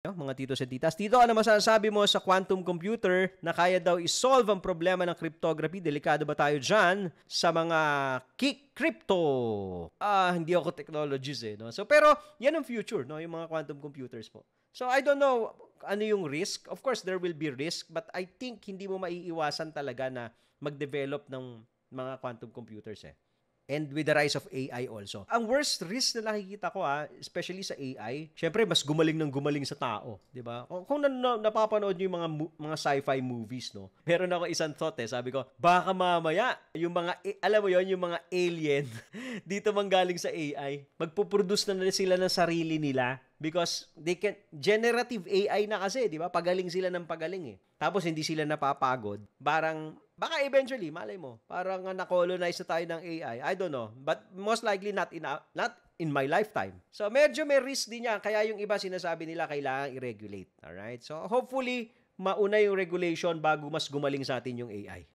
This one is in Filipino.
Mga titos at titas. Tito, ano masasabi mo sa quantum computer na kaya daw isolve ang problema ng cryptography? Delikado ba tayo dyan sa mga crypto? Hindi ako technologies no? So, pero yan ang future, no? Yung mga quantum computers po. So, I don't know ano yung risk. Of course, there will be risk, but I think hindi mo maiiwasan talaga na mag-develop ng mga quantum computers And with the rise of AI also. Ang worst risk na nakikita ko especially sa AI, syempre mas gumaling ng gumaling sa tao, 'di ba? Kung napapanood niyo yung mga sci-fi movies, no. Meron ako isang thought sabi ko, baka mamaya yung mga alam mo yon, yung mga alien dito manggaling sa AI, magpo-produce na sila ng sarili nila because they can generative AI na kasi, 'di ba? Pagaling sila ng pagaling Tapos hindi sila napapagod. Baka eventually, malay mo, parang na-colonize na tayo ng AI. I don't know. But most likely not in my lifetime. So medyo may risk din niya. Kaya yung iba sinasabi nila kailangan i-regulate. Alright? So hopefully, mauna yung regulation bago mas gumaling sa atin yung AI.